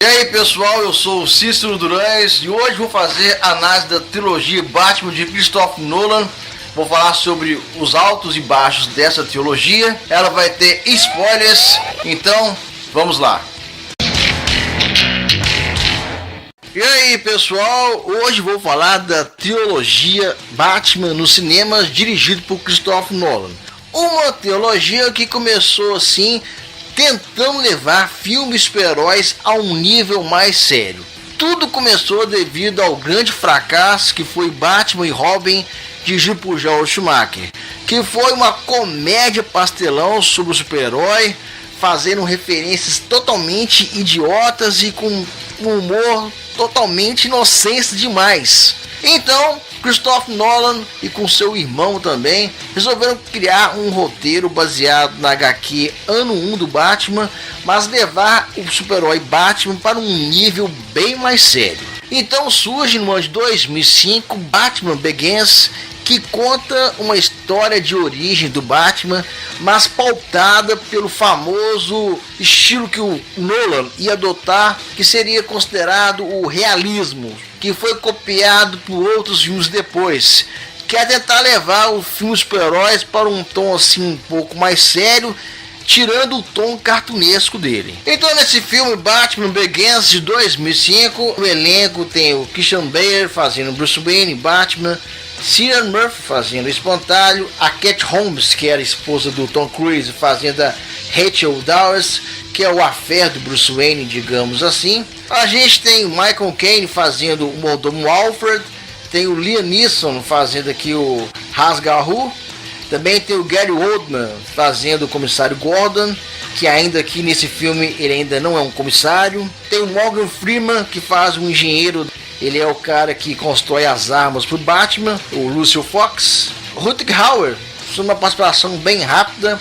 E aí pessoal, eu sou o Cícero Durães e hoje vou fazer a análise da trilogia Batman de Christopher Nolan. Vou falar sobre os altos e baixos dessa trilogia. Ela vai ter spoilers, então vamos lá. E aí pessoal, hoje vou falar da trilogia Batman nos cinemas dirigido por Christopher Nolan. Uma trilogia que começou assim, tentando levar filmes super-heróis a um nível mais sério. Tudo começou devido ao grande fracasso que foi Batman e Robin, dirigido por Joel Schumacher, que foi uma comédia pastelão sobre o super-herói, fazendo referências totalmente idiotas e com um humor totalmente inocente demais. Então, Christopher Nolan e com seu irmão também resolveram criar um roteiro baseado na HQ Ano 1 do Batman, mas levar o super-herói Batman para um nível bem mais sério. Então surge no ano de 2005 Batman Begins, que conta uma história de origem do Batman, mas pautada pelo famoso estilo que o Nolan ia adotar, que seria considerado o realismo, que foi copiado por outros filmes depois, que é tentar levar o filme super-heróis para um tom assim um pouco mais sério, tirando o tom cartunesco dele. Então nesse filme Batman Begins de 2005, o elenco tem o Christian Bale fazendo Bruce Wayne, Batman, Cillian Murphy fazendo o Espantalho, a Cat Holmes, que era a esposa do Tom Cruise, fazendo a Rachel Dawes, que é o affair do Bruce Wayne, digamos assim. A gente tem o Michael Caine fazendo o mordomo Alfred, tem o Liam Neeson fazendo aqui o Ra's-al-Ghul, também tem o Gary Oldman fazendo o comissário Gordon, que ainda aqui nesse filme ele ainda não é um comissário. Tem o Morgan Freeman, que faz um engenheiro, ele é o cara que constrói as armas pro Batman, o Lucius Fox. O Rutger Hauer, uma participação bem rápida.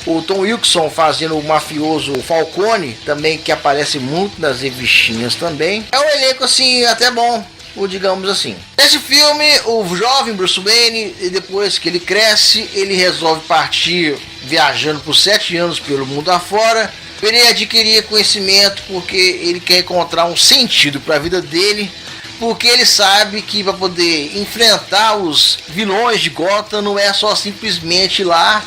O Tom Wilkinson fazendo o mafioso Falcone, também que aparece muito nas revistinhas também. É um elenco assim até bom, digamos assim. Nesse filme, o jovem Bruce Wayne, depois que ele cresce, ele resolve partir viajando por 7 anos pelo mundo afora. Ele adquirir conhecimento porque ele quer encontrar um sentido para a vida dele, porque ele sabe que para poder enfrentar os vilões de Gotham não é só simplesmente ir lá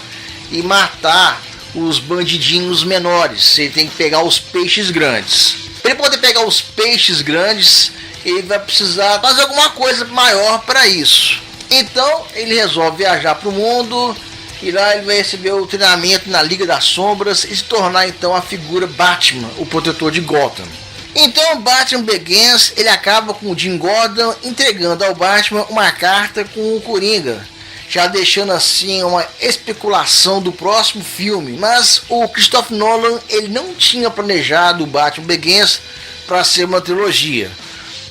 e matar os bandidinhos menores. Ele tem que pegar os peixes grandes. Para ele poder pegar os peixes grandes, ele vai precisar fazer alguma coisa maior para isso. Então ele resolve viajar para o mundo e lá ele vai receber o treinamento na Liga das Sombras e se tornar então a figura Batman, o protetor de Gotham. Então Batman Begins, ele acaba com o Jim Gordon entregando ao Batman uma carta com o Coringa, já deixando assim uma especulação do próximo filme. Mas o Christopher Nolan, ele não tinha planejado o Batman Begins para ser uma trilogia,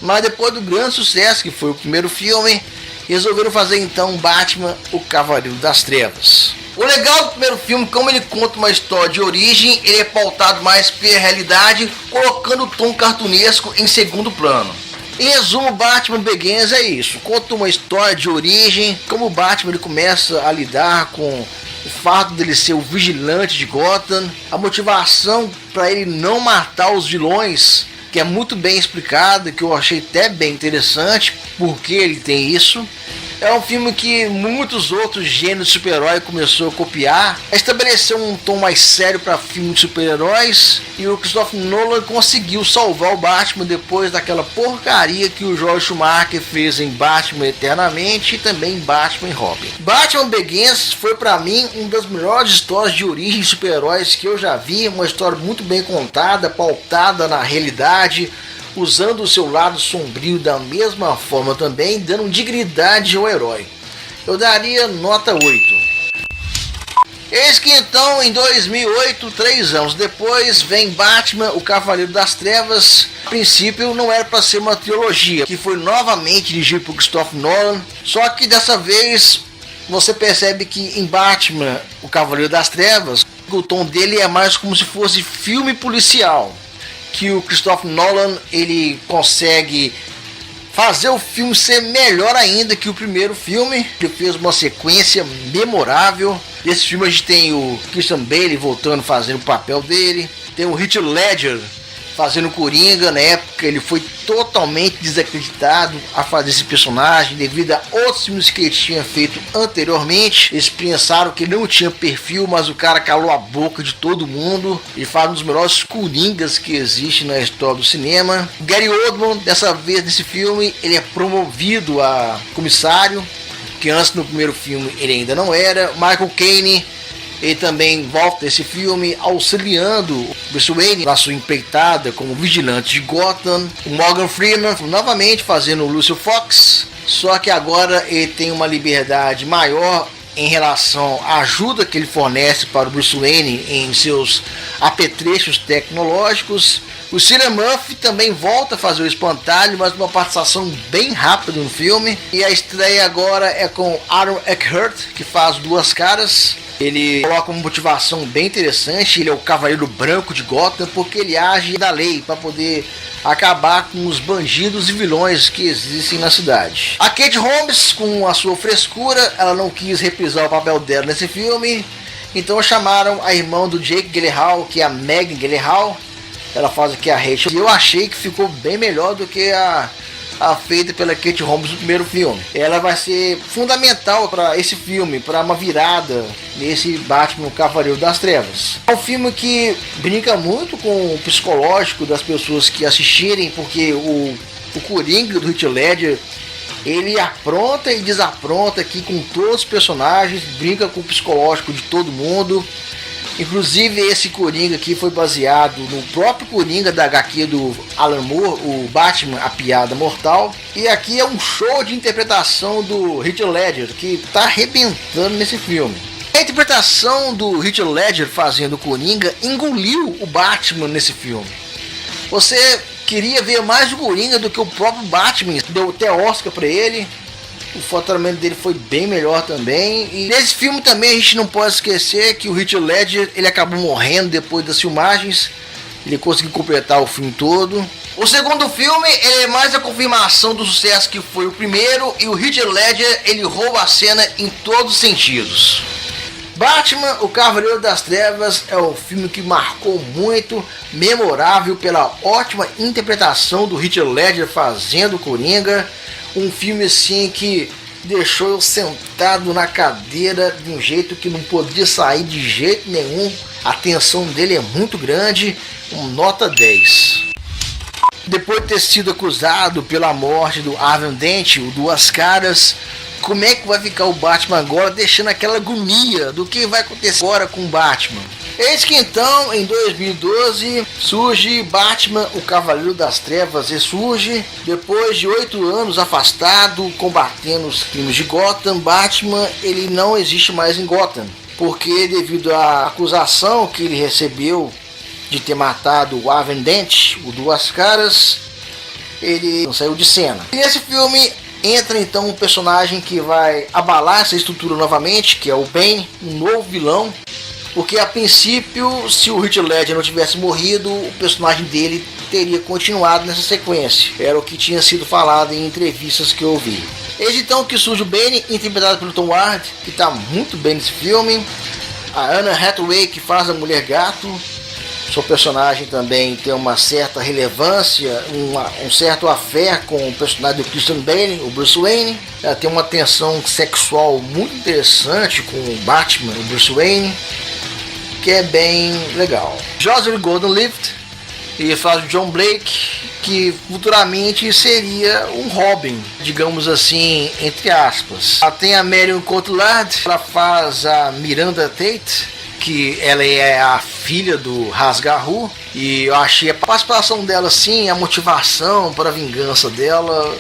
mas depois do grande sucesso que foi o primeiro filme, resolveram fazer então Batman, o Cavaleiro das Trevas. O legal do primeiro filme, como ele conta uma história de origem, ele é pautado mais pela realidade, colocando o tom cartunesco em segundo plano. Em resumo, Batman Begins é isso, conta uma história de origem, como o Batman ele começa a lidar com o fato dele ser o vigilante de Gotham, a motivação para ele não matar os vilões, que é muito bem explicado, que eu achei até bem interessante, porque ele tem isso. É um filme que muitos outros gêneros de super-herói começou a copiar, estabeleceu um tom mais sério para filmes de super-heróis, e o Christopher Nolan conseguiu salvar o Batman depois daquela porcaria que o Joel Schumacher fez em Batman Eternamente e também em Batman e Robin. Batman Begins foi para mim uma das melhores histórias de origem de super-heróis que eu já vi, uma história muito bem contada, pautada na realidade, usando o seu lado sombrio da mesma forma também, dando dignidade ao herói. Eu daria nota 8. Eis que então em 2008, 3 anos depois, vem Batman, o Cavaleiro das Trevas. A princípio não era para ser uma trilogia, que foi novamente dirigido por Christopher Nolan, só que dessa vez você percebe que em Batman, o Cavaleiro das Trevas, o tom dele é mais como se fosse filme policial, que o Christopher Nolan ele consegue fazer o filme ser melhor ainda que o primeiro filme. Ele fez uma sequência memorável. Nesse filme a gente tem o Christian Bale voltando fazendo o papel dele, tem o Heath Ledger fazendo Coringa. Na época ele foi totalmente desacreditado a fazer esse personagem devido a outros filmes que ele tinha feito anteriormente. Eles pensaram que ele não tinha perfil, mas o cara calou a boca de todo mundo e faz um dos melhores Coringas que existe na história do cinema. Gary Oldman, dessa vez nesse filme, ele é promovido a comissário, que antes no primeiro filme ele ainda não era. Michael Caine, ele também volta nesse filme auxiliando o Bruce Wayne na sua empreitada como vigilante de Gotham. O Morgan Freeman novamente fazendo o Lucius Fox, só que agora ele tem uma liberdade maior em relação à ajuda que ele fornece para o Bruce Wayne em seus apetrechos tecnológicos. O Cillian Murphy também volta a fazer o Espantalho, mas uma participação bem rápida no filme. E a estreia agora é com Aaron Eckhart, que faz Duas Caras. Ele coloca uma motivação bem interessante. Ele é o Cavaleiro Branco de Gotham, porque ele age da lei para poder acabar com os bandidos e vilões que existem na cidade. A Kate Holmes, com a sua frescura, ela não quis reprisar o papel dela nesse filme, então chamaram a irmã do Jake Gyllenhaal, que é a Megan Gyllenhaal. Ela faz aqui a Rachel, e eu achei que ficou bem melhor do que a feita pela Kate Holmes no primeiro filme. Ela vai ser fundamental para esse filme, para uma virada nesse Batman, o Cavaleiro das Trevas. É um filme que brinca muito com o psicológico das pessoas que assistirem, porque o Coringa do Heath Ledger, ele apronta e desapronta aqui com todos os personagens, brinca com o psicológico de todo mundo. Inclusive esse Coringa aqui foi baseado no próprio Coringa da HQ do Alan Moore, o Batman, a Piada Mortal. E aqui é um show de interpretação do Heath Ledger, que tá arrebentando nesse filme. A interpretação do Heath Ledger fazendo o Coringa engoliu o Batman nesse filme. Você queria ver mais o Coringa do que o próprio Batman, deu até Oscar pra ele. O faturamento dele foi bem melhor também. E nesse filme também a gente não pode esquecer que o Heath Ledger, ele acabou morrendo depois das filmagens. Ele conseguiu completar o filme todo. O segundo filme é mais a confirmação do sucesso que foi o primeiro. E o Heath Ledger, ele rouba a cena em todos os sentidos. Batman, o Cavaleiro das Trevas é um filme que marcou muito, memorável pela ótima interpretação do Heath Ledger fazendo o Coringa. Um filme assim que deixou eu sentado na cadeira de um jeito que não podia sair de jeito nenhum. A tensão dele é muito grande, nota 10. Depois de ter sido acusado pela morte do Harvey Dent, o Duas Caras, como é que vai ficar o Batman agora, deixando aquela agonia do que vai acontecer agora com o Batman? Eis que então, em 2012, surge Batman, o Cavaleiro das Trevas, ressurge. Depois de 8 anos afastado, combatendo os crimes de Gotham, Batman, ele não existe mais em Gotham, porque devido à acusação que ele recebeu de ter matado o Harvey Dent, o Duas Caras, ele não saiu de cena. E nesse filme entra então um personagem que vai abalar essa estrutura novamente, que é o Bane, um novo vilão. Porque a princípio, se o Heath Ledger não tivesse morrido, o personagem dele teria continuado nessa sequência. Era o que tinha sido falado em entrevistas que eu ouvi. Eis então que surge o Bane, interpretado pelo Tom Hardy, que está muito bem nesse filme. A Anna Hathaway, que faz a Mulher Gato. Seu personagem também tem uma certa relevância, um certo afé com o personagem do Christian Bale, o Bruce Wayne. Ela tem uma tensão sexual muito interessante com o Batman, o Bruce Wayne, que é bem legal. Joseph Gordon-Levitt, ele faz o John Blake, que futuramente seria um Robin, digamos assim, entre aspas. Ela tem a Marion Cotillard, ela faz a Miranda Tate, que ela é a filha do Ra's al Ghul, e eu achei a participação dela assim, a motivação para a vingança dela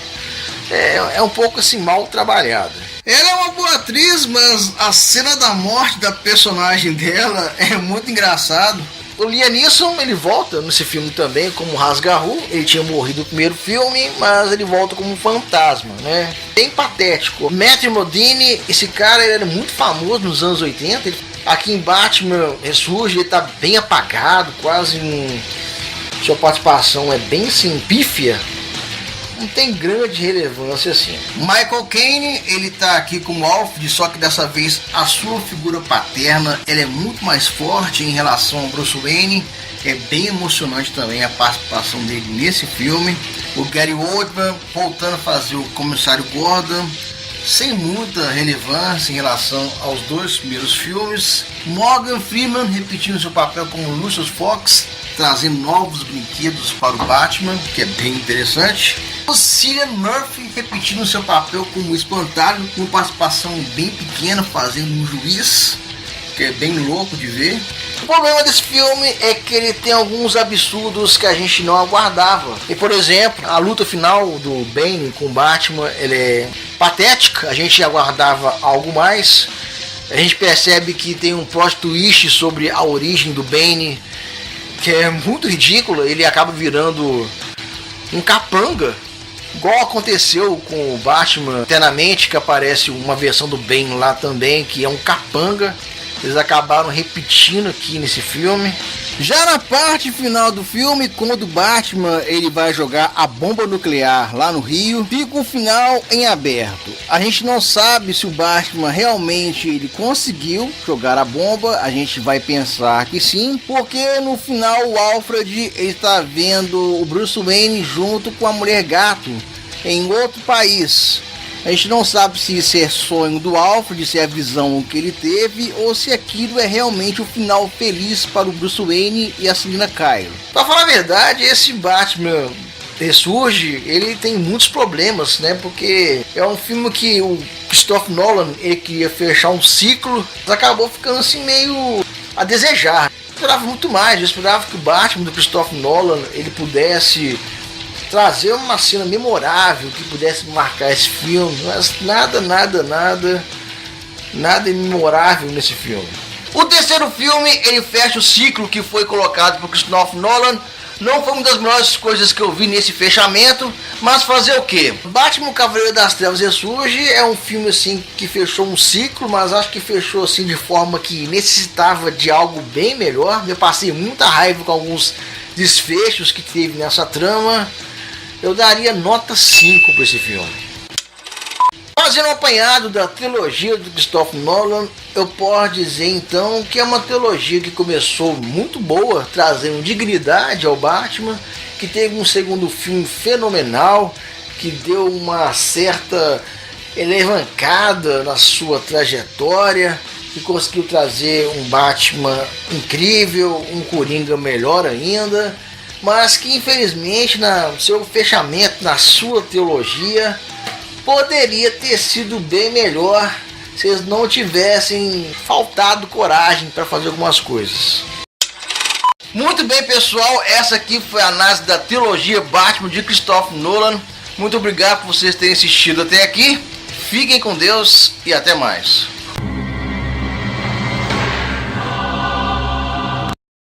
é um pouco assim mal trabalhada. Ela é uma boa atriz, mas a cena da morte da personagem dela é muito engraçado. O Liam Neeson, ele volta nesse filme também como Ra's al Ghul. Ele tinha morrido no primeiro filme, mas ele volta como um fantasma, né? Bem patético. Matthew Modine, esse cara ele era muito famoso nos anos 80. Aqui em Batman ressurge, ele tá bem apagado, quase sua participação é bem assim, pífia. Não tem grande relevância assim. Michael Caine, ele tá aqui como Alfred, só que dessa vez a sua figura paterna ela é muito mais forte em relação ao Bruce Wayne. É bem emocionante também a participação dele nesse filme. O Gary Oldman voltando a fazer o Comissário Gordon, sem muita relevância em relação aos dois primeiros filmes. Morgan Freeman repetindo seu papel como Lucius Fox, trazendo novos brinquedos para o Batman, que é bem interessante. O Cillian Murphy repetindo seu papel como Espantalho, com participação bem pequena, fazendo um juiz, que é bem louco de ver. O problema desse filme é que ele tem alguns absurdos que a gente não aguardava. E, por exemplo, a luta final do Bane com o Batman, ele é patética, a gente aguardava algo mais. A gente percebe que tem um plot twist sobre a origem do Bane, que é muito ridículo. Ele acaba virando um capanga, igual aconteceu com o Batman Eternamente, que aparece uma versão do Bane lá também, que é um capanga. Eles acabaram repetindo aqui nesse filme. Já na parte final do filme, quando o Batman ele vai jogar a bomba nuclear lá no Rio, fica o final em aberto. A gente não sabe se o Batman realmente ele conseguiu jogar a bomba. A gente vai pensar que sim, porque no final o Alfred está vendo o Bruce Wayne junto com a Mulher Gato em outro país. A gente não sabe se isso é sonho do Alfred, se é a visão que ele teve, ou se aquilo é realmente o final feliz para o Bruce Wayne e a Selina Kyle. Pra falar a verdade, esse Batman Ressurge, ele tem muitos problemas, né? Porque é um filme que o Christopher Nolan ele queria fechar um ciclo, mas acabou ficando assim meio a desejar. Eu esperava muito mais, eu esperava que o Batman do Christopher Nolan ele pudesse trazer uma cena memorável que pudesse marcar esse filme, mas nada memorável nesse filme. O terceiro filme, ele fecha o ciclo que foi colocado por Christopher Nolan. Não foi uma das melhores coisas que eu vi nesse fechamento, mas fazer o que? Batman Cavaleiro das Trevas Ressurge é um filme assim que fechou um ciclo, mas acho que fechou assim de forma que necessitava de algo bem melhor. Eu passei muita raiva com alguns desfechos que teve nessa trama. Eu daria nota 5 para esse filme. Fazendo um apanhado da trilogia do Christopher Nolan, eu posso dizer então que é uma trilogia que começou muito boa, trazendo dignidade ao Batman, que teve um segundo filme fenomenal, que deu uma certa elevacada na sua trajetória, que conseguiu trazer um Batman incrível, um Coringa melhor ainda, mas que infelizmente no seu fechamento, na sua teologia, poderia ter sido bem melhor se eles não tivessem faltado coragem para fazer algumas coisas. Muito bem, pessoal, essa aqui foi a análise da trilogia Batman de Christopher Nolan. Muito obrigado por vocês terem assistido até aqui. Fiquem com Deus e até mais.